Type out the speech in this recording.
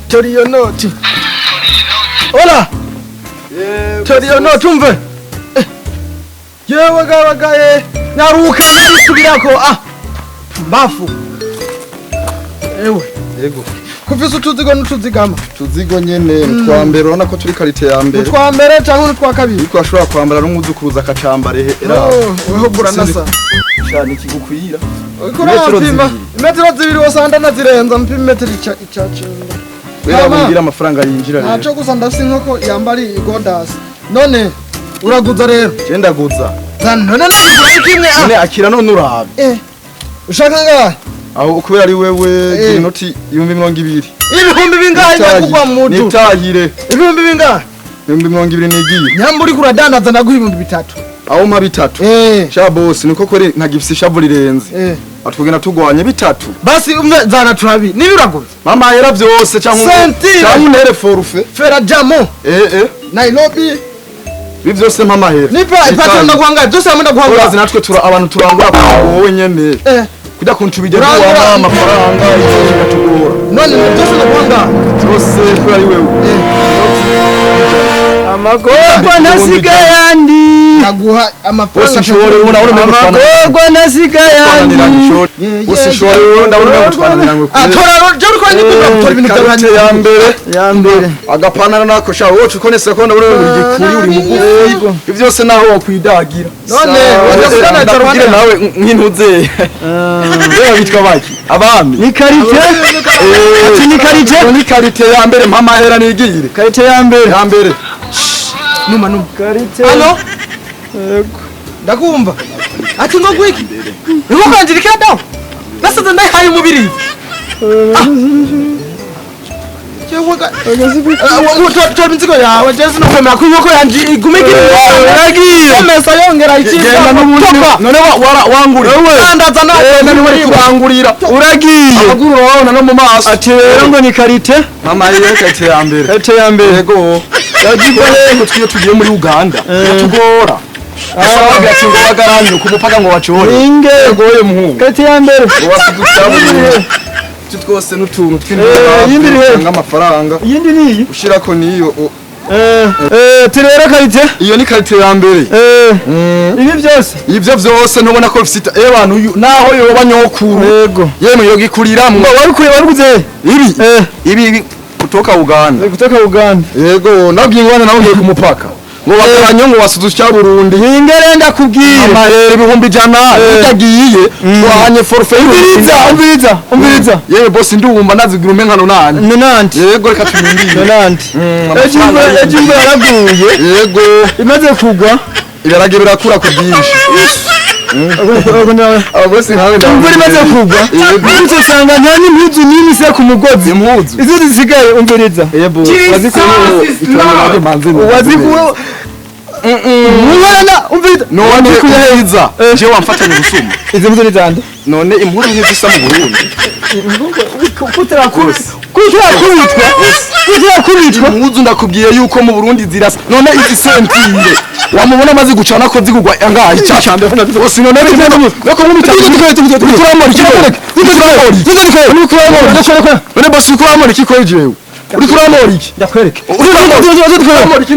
Toriyo noti. Hola. Toriyo noti umve. Yewe gabagaye. Nyaruka nisubirako. Bafu. Ewe. Yego. Kufise utuzigo n'utuzigama. Tuzigo nyene twambere urabona ko turi karite ya mbere. Twambere cyangwa twa kabiri. Iko ashobora kwambara n'umuzukuruza akacambare era. Weho gura nasa. Cyane kigukwira. Metero zibiri wasanda nazirenza mpi metero icacenda. Wera bungira amafaranga yinjira rero. Naco gusa ndafise inkoko yambari igodas. None uraguza rero. Genda guza. None kimwe none akira none urabe. Ushaka ngahe? Aho kubera ari wewe inoti 220. Ibihumbi bingahe yakugwa mu mudu? Nitahire. Ibihumbi bingahe? 220 nigiye. Nyamburi kuradandaza ndaguha ibihumbi 3. Aho ma 3. Sha boss niko kore nkagifise ishavu rirenze. Atugena tugwanye 3. Basi umwe zana turabi. Nibiraguze. Mama yera byose cyangwa unere forfait. Fera jamo. Nairobi. Byose mama hera. Nipa ipata ndaguhanga byose amenda guhanga. Urazi natwe abantu turangura wowe nyene. Kuda kuntubije ruwa amafaranga ikatugora. None byose ndaguhanga. Byose kuri wewe. Amagorwa nasigayandi. Naguha amafaranga. Ushobora ubona amagorwa nasigayandi. Ushobora ndabona gutwanira ngwe. Atora je uko nyibura gutora ibintu by'abandi ya mbere. Agapanara nako sha wocu kone sekonda uri gikuri uri mugufi. Byose naho wakwidagira. None wadasana tarwana nawe nk'intuze. Rero bitwa baki. Abami. Ni karite. Ati ni karite. Ni karite ya mbere mama hera nigire. Karite ya mbere. Ya mbere. Numa karite. Halo? Yego. Ndakumva. Ati ngo gwiki. Ngo kanjirika dawo. Nasaza ndahaye umubiri. Chewaga. Tora inzigo yawe Jesse nukwemera ko inkoko yanje igumikira yagiye. Komesa yongera ikiza n'umuntu. None wangurira. Andaza nawe muri kubangurira. Uragiye. Amaguru urabona no mu maso. Ati rero ngo ni karite. Mama yeye karite ya mbere. Karite ya mbere. Yego. Yagiye ngo tugiye muri Uganda. Tugora. Asabaga ati ngo bagaranye ku mupaka ngo bacore. Inge goye muhungu. Karite ya mbere. Wasudusabuje. Twose n'utuntu tw'inanga amafaranga. Yindi niyi ushirako niyo. Tirero karite. Iyo ni karite ya mbere. Ibi byose. Ibyo byose ntubona ko bifite abantu naho yoba nyokuru. Yego. Yemwe yogikuriramwe. Wariguze ibi kutoka Uganda. Kutoka Uganda. Yego nabwiye ngwana nawe ngiye ku mupaka. Ngo bagaranye ngo wasudusha Burundi. Ingere ndakubwira. Amahera ibihumbi 100 utagiye twahanye forfait. Umviriza. Yewe boss ndumva nazigira umenkano nani. Nanti. Yego reka tumindire. Nanti. Ejimbo yaraguye. Yego. Imaze kugwa. Ibirage birakura ku byinshi. Abosi nkawe imvura imaze kugwa. Yego sanga nta n'impuzu nini se ku mugozi. Impuzu. Izo zisigaye umviriza. Yebo. Wazikuwe. Mwana umviriza. None kuyaheza. Je wamfatanye gusuma. Izo mpuzu nizande. None impuzu nk'izisa mu Burundi. Kutera kubitwa. Impuzu ndakubwiye yuko mu Burundi zirasa. None izi sentire. Wamubona maze gucana ko zigugwa angahe cyacambe bose none bako none bosi kuramora iki ko jewe uri kuramora iki ndakwereke uri kuramora iki